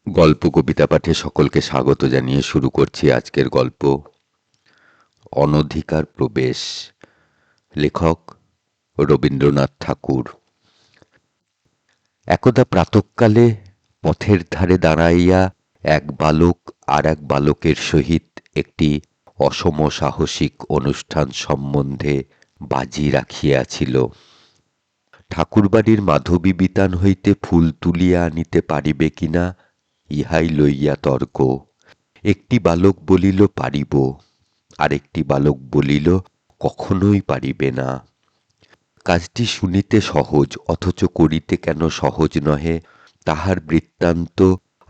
গল্প কবিতা পাঠে সকলকে স্বাগত জানিয়ে শুরু করছি আজকের গল্প অনধিকার প্রবেশ। লেখক রবীন্দ্রনাথ ঠাকুর। একদা প্রাতঃকালে পথের ধারে দাঁড়াইয়া এক বালক আর এক বালকের সহিত একটি অসমসাহসিক অনুষ্ঠান সম্বন্ধে বাজি রাখিয়াছিল। ঠাকুরবাড়ির মাধবী বিতান হইতে ফুল তুলিয়া আনিতে পারিবে কিনা ইহাই লইয়া তর্ক। একটি বালক বলিল পারিব, আরেকটি বালক বলিল কখনোই পারিবে না। কাজটি শুনিতে সহজ, অথচ করিতে কেন সহজ নহে তাহার বৃত্তান্ত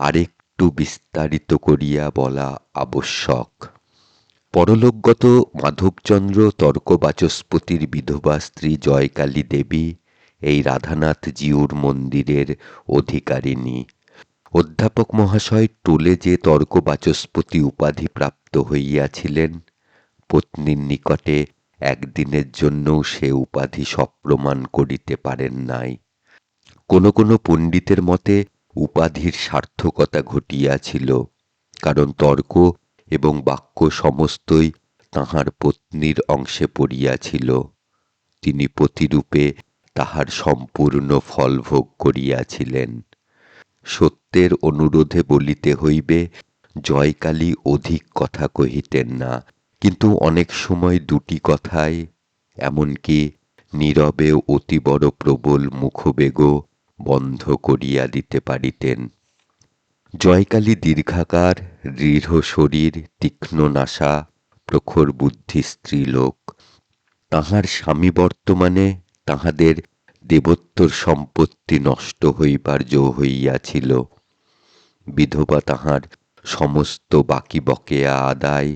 আরেকটু বিস্তারিত করিয়া বলা আবশ্যক। পরলোকগত মাধবচন্দ্র তর্কবাচস্পতির বিধবা স্ত্রী জয়কালী দেবী এই রাধানাথজিউর মন্দিরের অধিকারিণী। অধ্যাপক মহাশয় টোলে যে তর্কবাচস্পতি উপাধি প্রাপ্ত হইয়াছিলেন, পত্নীর নিকটে একদিনের জন্যও সে উপাধি সপ্রমাণ করিতে পারেন নাই। কোনো কোনো পণ্ডিতের মতে উপাধির সার্থকতা ঘটিয়াছিল, কারণ তর্ক এবং বাক্য সমস্তই তাঁহার পত্নীর অংশে পড়িয়াছিল। তিনি পতিরূপে তাহার সম্পূর্ণ ফলভোগ করিয়াছিলেন। সত্যের অনুরোধে বলিতে হইবে, জয়কালী অধিক কথা কহিতেন না, কিন্তু অনেক সময় দুটি কথায়, এমনকি নীরবে অতিবড় প্রবল মুখবেগও বন্ধ করিয়া দিতে পারিতেন। জয়কালী দীর্ঘাকার, দৃঢ় শরীর, তীক্ষ্ণ নাসা, প্রখর বুদ্ধি স্ত্রীলোক। তাঁহার স্বামী বর্তমানে তাঁহাদের দেবোত্তর সম্পত্তি নষ্ট হইবার জো হইয়াছিল। বিধবা তাঁহার সমস্ত বাকি বকেয়া আদায়,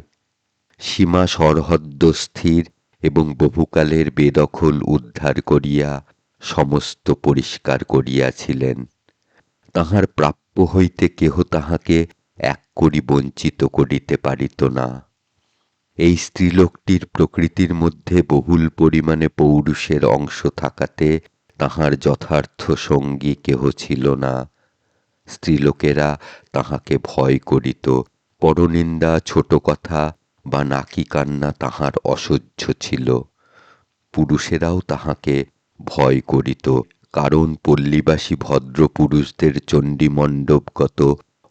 সীমা সরহদ্দ স্থির এবং বহুকালের বেদখল উদ্ধার করিয়া সমস্ত পরিষ্কার করিয়াছিলেন। তাঁহার প্রাপ্য হইতে কেহ তাহাকে এক কড়ি বঞ্চিত করিতে পারিত না। এই স্ত্রীলোকটির প্রকৃতির মধ্যে বহুল পরিমাণে পৌরুষের অংশ থাকাতে তাহার যথার্থ সঙ্গী কেহ ছিল না। স্ত্রীলোকেরা তাহাকে ভয় করিত, পরনিন্দা, ছোট কথা বা নাকি কান্না তাহার অসহ্য ছিল। পুরুষেরাও তাহাকে ভয় করিত, কারণ পল্লীবাসী ভদ্রপুরুষদের চণ্ডীমণ্ডপগত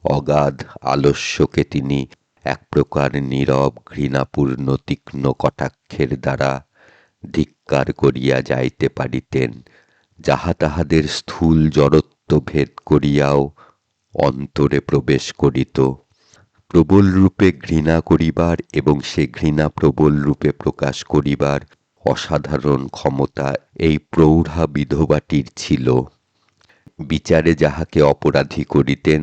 অগাধ আলস্যকে তিনি এক প্রকার নীরব ঘৃণাপূর্ণ তীক্ষ্ণ কটাক্ষের দ্বারা ধিক্কার করিয়া যাইতে পারিতেন, যাহা তাহাদের স্থূল জড়ত্ব ভেদ করিয়াও অন্তরে প্রবেশ করিত। প্রবল রূপে ঘৃণা করিবার এবং সে ঘৃণা প্রবল রূপে প্রকাশ করিবার অসাধারণ ক্ষমতা এই প্রৌঢ়া বিধবাটির ছিল। বিচারে যাহাকে অপরাধী করিতেন,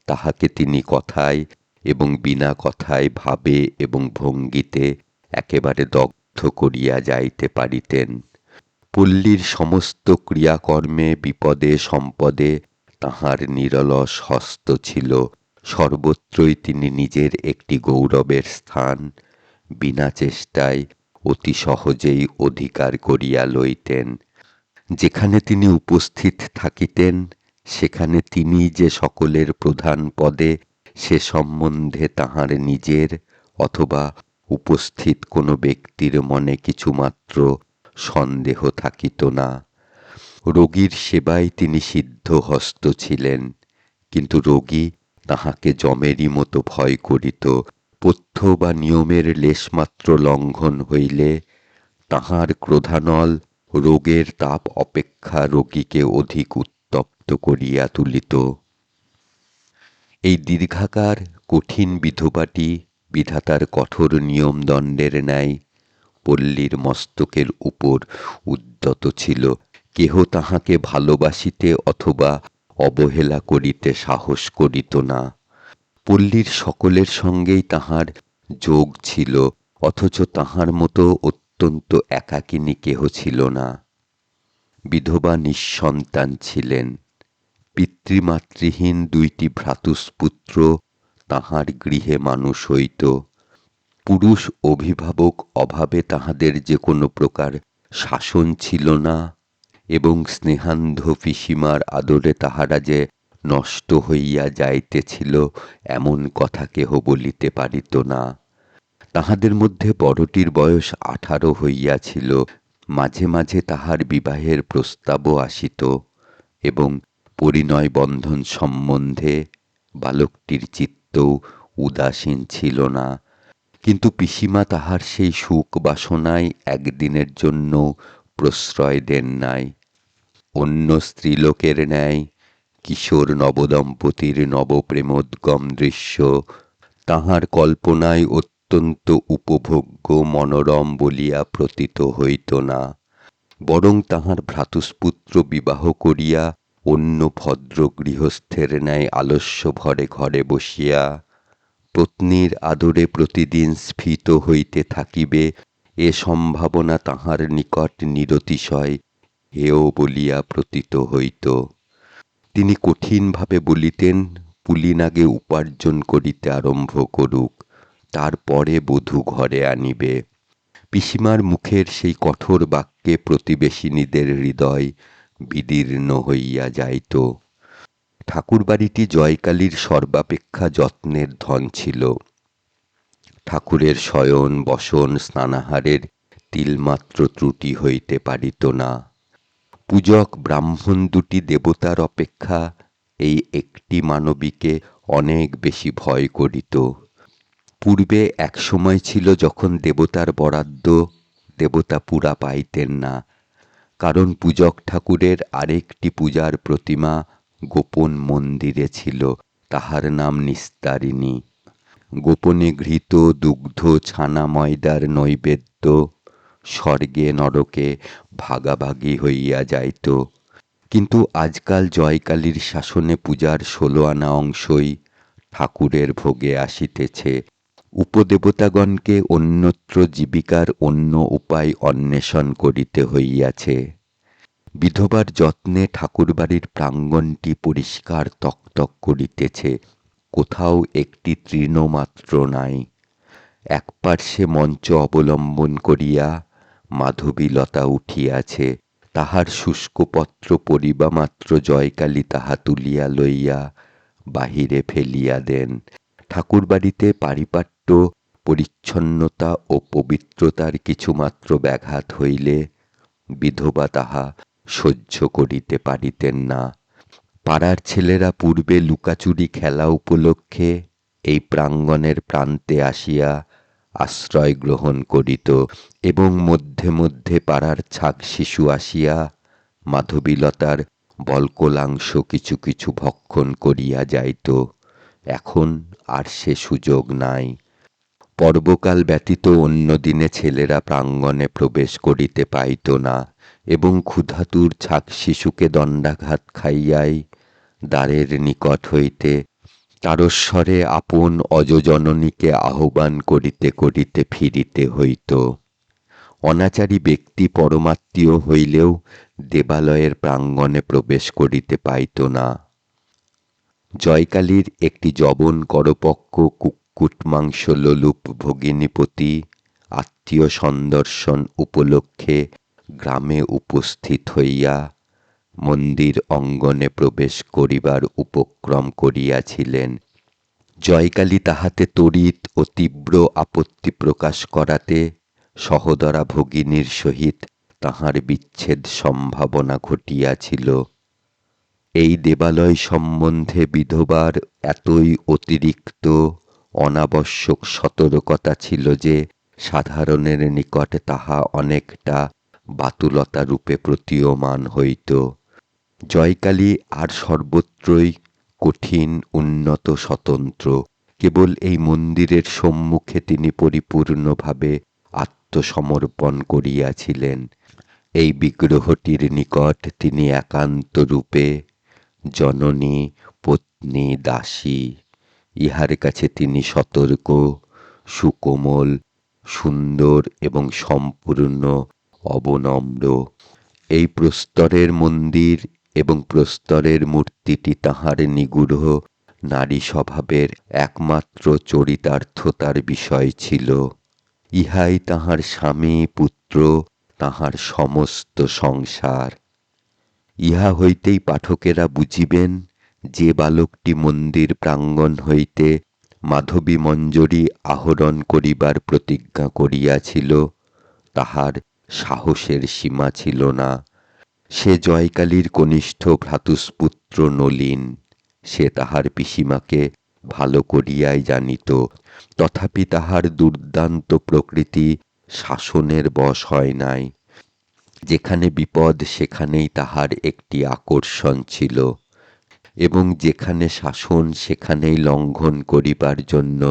তাহাকে তিনি কথায় এবং বিনা কথায় ভাবে এবং ভঙ্গিতে একেবারে দগ্ধ করিয়া যাইতে পারিতেন। পল্লীর সমস্ত ক্রিয়াকর্মে, বিপদে সম্পদে তাঁহার নিরলস হস্ত ছিল। সর্বত্রই তিনি নিজের একটি গৌরবের স্থান বিনা চেষ্টায় অতি সহজেই অধিকার করিয়া লইতেন। যেখানে তিনি উপস্থিত থাকিতেন, সেখানে তিনি যে সকলের প্রধান পদে সে সম্বন্ধে তাঁহার নিজের অথবা উপস্থিত কোনো ব্যক্তির মনে কিছুমাত্র সন্দেহ থাকিত না। রোগীর সেবায় তিনি সিদ্ধহস্ত ছিলেন, কিন্তু রোগী তাহাকে যমেরই মতো ভয় করিত। পথ্য বা নিয়মের লেশমাত্র লঙ্ঘন হইলে তাহার ক্রোধানল রোগের তাপ অপেক্ষা রোগীকে অধিক উত্তপ্ত করিয়া তুলিত। এই দীর্ঘাকার কঠিন বিধবাটি বিধাতার কঠোর নিয়মদণ্ডের ন্যায় পল্লীর মস্তকের উপর উদ্যত ছিল। কেহ তাহাকে ভালোবাসিতে অথবা অবহেলা করিতে সাহস করিত না। পল্লীর সকলের সঙ্গেই তাহার যোগ ছিল, অথচ তাহার মতো অত্যন্ত একাকিনী কেহ ছিল না। বিধবা নিঃসন্তান ছিলেন। পিতৃমাতৃহীন দুইটি ভ্রাতুষ্পুত্র তাহার গৃহে মানুষ হইত। পুরুষ অভিভাবক অভাবে তাহাদের যে কোনো প্রকার শাসন ছিল না, এবং স্নেহান্ধ পিসিমার আদরে তাহারা যে নষ্ট হইয়া যাইতেছিল এমন কথা কেহ বলিতে পারিত না। তাহাদের মধ্যে বড়টির বয়স 18 হইয়াছিল। মাঝে মাঝে তাহার বিবাহের প্রস্তাবও আসিত এবং পরিণয় বন্ধন সম্বন্ধে বালকটির চিত্তও উদাসীন ছিল না। কিন্তু পিসিমা তাহার সেই সুখ বাসনায় একদিনের জন্য প্রশ্রয় দেন নাই। অন্য স্ত্রীলোকের ন্যায় কিশোর নবদম্পতির নবপ্রেমোদ্গম দৃশ্য তাহার কল্পনায় অত্যন্ত উপভোগ্য মনোরম বলিয়া প্রতীত হইত না, বরং তাহার ভ্রাতুষ্পুত্র বিবাহ করিয়া অন্য ভদ্র গৃহস্থের ন্যায় আলস্য ভরে ঘরে বসিয়া পত্নীর আদরে প্রতিদিন স্ফীত হইতে থাকিবে, এ সম্ভাবনা তাহার নিকট নিরতিশয় হেয় বলিয়া প্রতীত হইত। তিনি কঠিনভাবে বলিতেন, পুলিন আগে উপার্জন করিতে আরম্ভ করুক, তারপরে বধূ ঘরে আনিবে। পিসিমার মুখের সেই কঠোর বাক্যে প্রতিবেশিনীদের হৃদয় বিদীর্ণ হইয়া যাইত। ঠাকুরবাড়িটি জয়কালীর সর্বাপেক্ষা যত্নের ধন ছিল। ঠাকুরের শয়ন বসন স্নানাহারের তিলমাত্র ত্রুটি হইতে পারিত না। পূজক ব্রাহ্মণ দুটি দেবতার অপেক্ষা এই একটি মানবীকে অনেক বেশি ভয় করিত। পূর্বে এক সময় ছিল যখন দেবতার বরাদ্দ দেবতা পুরা পাইতেন না, কারণ পূজক ঠাকুরের আরেকটি পূজার প্রতিমা গোপন মন্দিরে ছিল, তাহার নাম নিস্তারিণী। গোপনে ঘৃত দুগ্ধ ছানা ময়দার নৈবেদ্য স্বর্গে নরকে ভাগাভাগি হইয়া যাইত। কিন্তু আজকাল জয়কালীর শাসনে পূজার 16 আনা অংশই ঠাকুরের ভোগে আসিতেছে। উপদেবতাগণকে অন্যত্র জীবিকার অন্য উপায় অন্বেষণ করিতে হইয়াছে। বিধবার যত্নে ঠাকুরবাড়ির প্রাঙ্গণটি পরিষ্কার তকতক করিতেছে, কোথাও একটি তৃণমাত্র নাই। একপার্শ্বে মঞ্চ অবলম্বন করিয়া মাধবীলতা উঠিয়াছে, তাহার শুষ্ক পত্র পরিবামাত্র জয়কালী তাহা তুলিয়া লইয়া বাহিরে ফেলিয়া দেন। ঠাকুরবাড়িতে পারিপাট্য পরিচ্ছন্নতা ও পবিত্রতার কিছুমাত্র ব্যাঘাত হইলে বিধবা তাহা সহ্য করিতে পারিতেন না। পাড়ার ছেলেরা পূর্বে লুকাচুরি খেলা উপলক্ষে এই প্রাঙ্গণের প্রান্তে আসিয়া আশ্রয় গ্রহণ করিত এবং মধ্যে মধ্যে পাড়ার ছাগ শিশু আসিয়া মাধবীলতার বল্কলাংশ কিছু কিছু ভক্ষণ করিয়া যাইত। এখন আর সে সুযোগ নাই। পর্বকাল ব্যতীত অন্য দিনে ছেলেরা প্রাঙ্গণে প্রবেশ করিতে পাইত না এবং ক্ষুধাতুর ছাগ শিশুকে দণ্ডাঘাত খাইয়াই দ্বারের নিকট হইতে তারস্বরে আপন অজজননীকে আহ্বান করিতে করিতে ফিরিতে হইত। অনাচারী ব্যক্তি পরমাত্মীয় হইলেও দেবালয়ের প্রাঙ্গণে প্রবেশ করিতে পাইত না। জয়কালীর একটি যবন করপক্ষ কুক্কুটমাংস লোলুপ ভগিনীপতি আত্মীয় সন্দর্শন উপলক্ষে গ্রামে উপস্থিত হইয়া মন্দির অঙ্গনে প্রবেশ করিবার উপক্রম করিয়াছিলেন। জয়কালী তাহাতে তড়িৎ ও তীব্র আপত্তি প্রকাশ করাতে সহোদরা ভগিনীর সহিত তাহার বিচ্ছেদ সম্ভাবনা ঘটিয়াছিল। এই দেবালয় সম্বন্ধে বিধবার এতই অতিরিক্ত অনাবশ্যক সতর্কতা ছিল যে সাধারণের নিকট তাহা অনেকটা বাতুলতা রূপে প্রতীয়মান হইত। জয়কালী আর সর্বত্রই কঠিন উন্নত স্বতন্ত্র। কেবল এই মন্দিরের সম্মুখে তিনি পরিপূর্ণভাবে আত্মসমর্পণ করিয়াছিলেন। এই বিগ্রহটির নিকট তিনি একান্ত রূপে জননী, পত্নী, দাসী। ইহার কাছে তিনি সতর্ক, সুকোমল, সুন্দর এবং সম্পূর্ণ অবনম্র। এই প্রস্তরের মন্দির এবং প্রস্তরের মূর্তিটি তাহার নিগূঢ় নারী স্বভাবের একমাত্র চরিতার্থতার বিষয় ছিল। ইহাই তাহার স্বামী, পুত্র, তাহার সমস্ত সংসার। ইহা হইতেই পাঠকেরা বুঝিবেন যে বালকটি মন্দির প্রাঙ্গণ হইতে মাধবী মঞ্জরী আহরণ করিবার প্রতিজ্ঞা করিয়াছিল, তাহার সাহসের সীমা ছিল না। সে জয়কালীর কনিষ্ঠ ভ্রাতুষ্পুত্র নলিন। সে তাহার পিসিমাকে ভালো করিয়াই জানিত, তথাপি তাহার দুর্দান্ত প্রকৃতি শাসনের বশ হয় নাই। যেখানে বিপদ সেখানেই তাহার একটি আকর্ষণ ছিল, এবং যেখানে শাসন সেখানেই লঙ্ঘন করিবার জন্য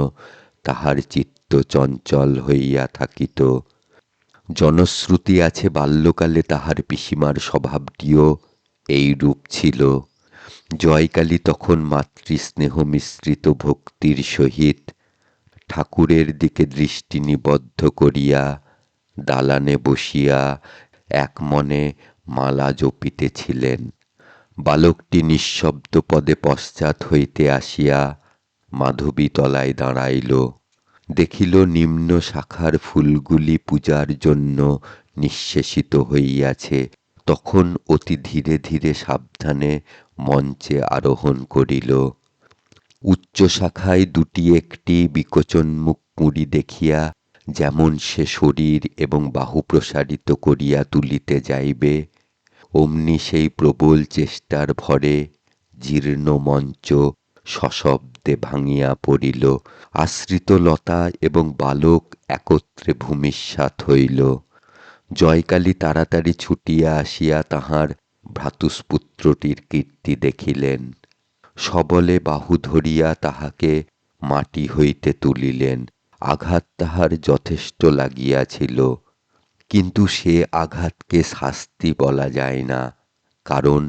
তাহার চিত্ত চঞ্চল হইয়া থাকিত। জনশ্রুতি আছে বাল্যকালে তাহার পিসিমার স্বভাবটিও এইরূপ ছিল। জয়কালী তখন মাতৃস্নেহ মিশ্রিত ভক্তির সহিত ঠাকুরের দিকে দৃষ্টি নিবদ্ধ করিয়া দালানে বসিয়া একমনে মালা জপিতেছিলেন। বালকটি নিঃশব্দ পদে পশ্চাৎ হইতে আসিয়া মাধবী তলায় দাঁড়াইল। দেখিল নিম্ন শাখার ফুলগুলি পূজার জন্য নিঃশেষিত হইয়াছে। তখন অতি ধীরে ধীরে সাবধানে মঞ্চে আরোহণ করিল। উচ্চ শাখায় দুটি একটি বিকচোন্মুখ কুঁড়ি দেখিয়া যেমন সে শরীর এবং বাহু প্রসারিত করিয়া তুলিতে যাইবে, অমনি সেই প্রবল চেষ্টার ভরে জীর্ণ মঞ্চ সশব্দে ভাঙিয়া পড়িল। আশ্রিত লতা এবং বালক একত্রে ভূমিসাৎ হইল। জয়কালী তাড়াতাড়ি ছুটিয়া আসিয়া তাহার ভ্রাতুষ্পুত্রটির কীর্তি দেখিলেন। সবলে বাহু ধরিয়া তাহাকে মাটি হইতে তুলিলেন। আঘাত তাহার যথেষ্ট লাগিয়াছিল, কিন্তু সে আঘাতকে শাস্তি বলা যায় না, কারণ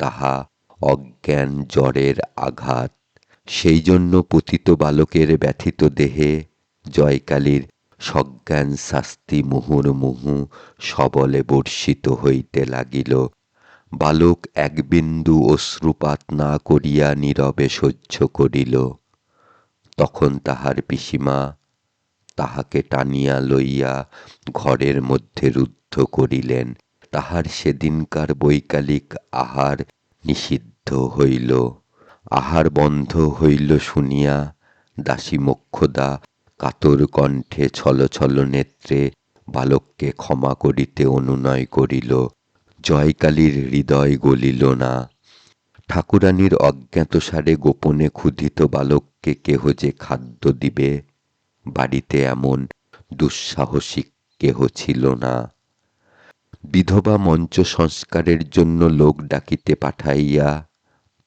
তাহা অজ্ঞান জ্বরের আঘাত। সেই জন্য পতিত বালকের ব্যথিত দেহে জয়কালীর সজ্ঞান শাস্তি মুহুর্মুহু সবলে বর্ষিত হইতে লাগিল। বালক এক বিন্দু অশ্রুপাত না করিয়া নীরবে সহ্য করিল। তখন তাহার পিসিমা তাহাকে টানিয়া লইয়া ঘরের মধ্যে রুদ্ধ করিলেন। তাহার সেদিনকার বৈকালিক আহার নিষিদ্ধ হইল। আহার বন্ধ হইল শুনিয়া দাসী মোক্ষদা কাতর কণ্ঠে ছলছল নেত্রে বালককে ক্ষমা করিতে অনুনয় করিল। জয়কালীর হৃদয় গলিল না। ঠাকুরানীর অজ্ঞাতসারে গোপনে ক্ষুধিত বালককে কেহ যে খাদ্য দিবে, বাড়িতে এমন দুঃসাহসিক কেহ ছিল না। বিধবা মঞ্চ সংস্কারের জন্য লোক ডাকিতে পাঠাইয়া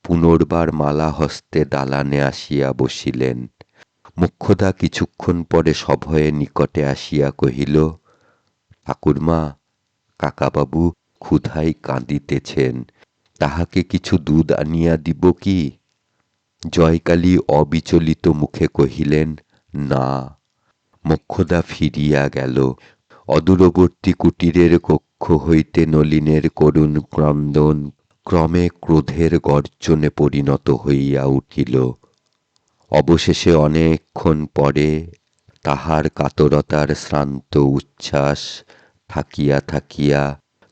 পুনর্বার মালা হস্তে দালানে আসিয়া বসিলেন। মোক্ষদা কিছুক্ষণ পরে সভয়ে নিকটে আসিয়া কহিল, ঠাকুরমা, কাকাবাবু ক্ষুধায় কাঁদিতেছেন, তাহাকে কিছু দুধ আনিয়া দিব কি? জয়কালী অবিচলিত মুখে কহিলেন, না। মোক্ষদা ফিরিয়া গেল। অদূরবর্তী কুটিরের কক্ষ হইতে নলিনের করুণ ক্রন্দন ক্রমে ক্রোধের গর্জনে পরিণত হইয়া উঠিল। অবশেষে অনেকক্ষণ পরে তাহার কাতরতার শ্রান্ত উচ্ছ্বাস থাকিয়া থাকিয়া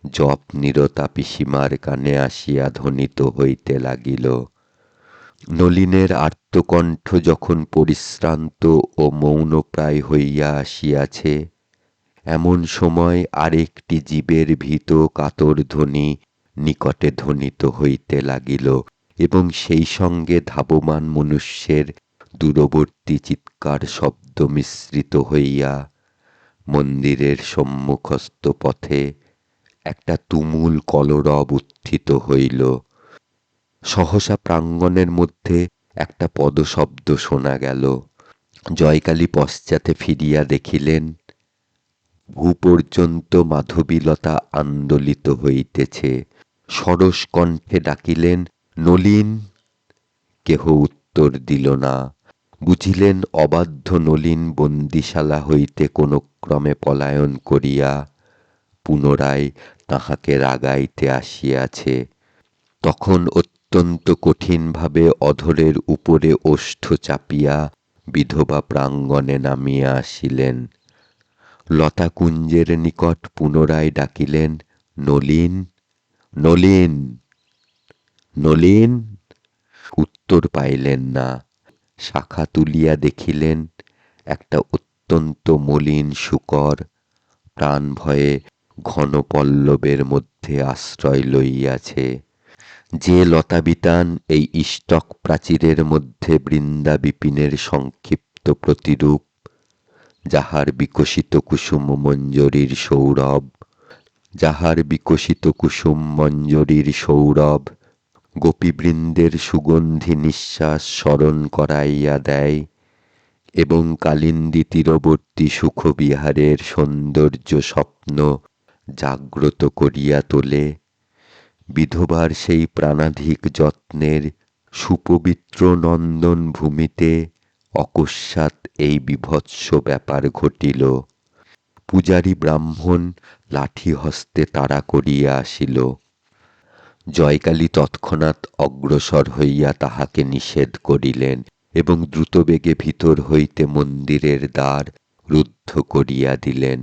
জপনিরতা পিসিমার কানে আসিয়া ধ্বনিত হইতে লাগিল। নলিনের আর্তকণ্ঠ যখন পরিশ্রান্ত ও মৌনপ্রায় হইয়া আসিয়াছে, এমন সময় আরেকটি জীবের ভীত কাতর ধ্বনি নিকটে ধ্বনিত হইতে লাগিল, এবং সেই সঙ্গে ধাবমান মনুষ্যের দূরবর্তী চিৎকার শব্দ মিশ্রিত হইয়া মন্দিরের সম্মুখস্থ পথে একটা তুমুল কলরব উত্থিত হইল। সহসা প্রাঙ্গণের মধ্যে একটা পদশব্দ শোনা গেল। জয়কালী পশ্চাতে ফিরিয়া দেখিলেন, ভূপর্যন্ত মাধবীলতা আন্দোলিত হইতেছে। সরস কণ্ঠে ডাকিলেন, নলিন! কেহ উত্তর দিল না। বুঝিলেন অবাধ্য নলিন বন্দিশালা হইতে কোনো ক্রমে পলায়ন করিয়া পুনরায় তাহাকে রাগাইতে আসিয়াছে। তখন অত্যন্ত কঠিনভাবে অধরের উপরে ওষ্ঠ চাপিয়া বিধবা প্রাঙ্গণে নামিয়া আসিলেন। লতাকুঞ্জের নিকট পুনরায় ডাকিলেন, নলিন! নলিন! নলিন! উত্তর পাইলেন না। শাখা তুলিয়া দেখিলেন একটা অত্যন্ত মলিন শূকর প্রাণ ভয়ে ঘন পল্লবের মধ্যে আশ্রয় লইয়াছে। যে লতাবিতান এই ইষ্টক প্রাচীরের মধ্যে বৃন্দা বিপিনের সংক্ষিপ্ত প্রতিরূপ, যাহার বিকশিত কুসুম মঞ্জরীর সৌরভ, যাহার বিকশিত কুসুম মঞ্জরীর সৌরভ গোপীবৃন্দের সুগন্ধি নিঃশ্বাস স্মরণ করাইয়া দেয় এবং কালিন্দী তীরবর্তী সুখবিহারের সৌন্দর্য স্বপ্ন জাগ্রত করিয়া তোলে, বিধবার সেই প্রাণাধিক যত্নের সুপবিত্র নন্দন ভূমিতে অকস্মাৎ এই বীভৎস ব্যাপার ঘটিল। পূজারী ব্রাহ্মণ লাঠি হস্তে তাড়া করিয়া আসিল। জয়কালী তৎক্ষণাৎ অগ্রসর হইয়া তাহাকে নিষেধ করিলেন এবং দ্রুতবেগে ভিতর হইতে মন্দিরের দ্বার রুদ্ধ করিয়া দিলেন।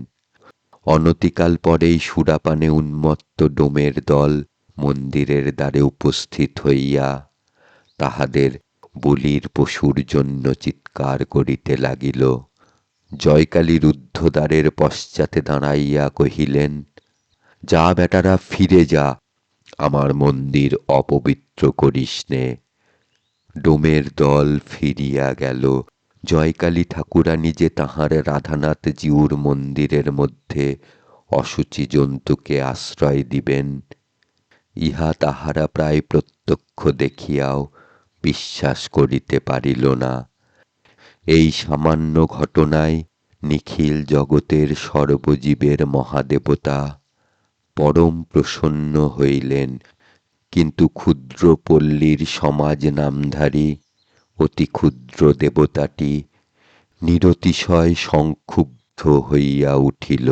অনতিকাল পরেই সুরাপানে উন্মত্ত ডোমের দল মন্দিরের দ্বারে উপস্থিত হইয়া তাহাদের বলির পশুর জন্য চিৎকার করিতে লাগিল। জয়কালী রুদ্ধ দ্বারের পশ্চাতে দাঁড়াইয়া কহিলেন, যা বেটারা, ফিরে যা, আমার মন্দির অপবিত্র করিস নে। ডোমের দল ফিরিয়া গেল। জয়কালী ঠাকুরানী যে তাঁহার রাধানাথ জিউর মন্দিরের মধ্যে অশুচি জন্তুকে আশ্রয় দিবেন, ইহা তাহারা প্রায় প্রত্যক্ষ দেখিয়াও বিশ্বাস করিতে পারিল না। এই সামান্য ঘটনায় নিখিল জগতের সর্বজীবের মহাদেবতা পরম প্রসন্ন হইলেন, কিন্তু ক্ষুদ্র পল্লীর সমাজ নামধারী অতি ক্ষুদ্র দেবতাটি নিরতিশয় সংক্ষুব্ধ হইয়া উঠিল।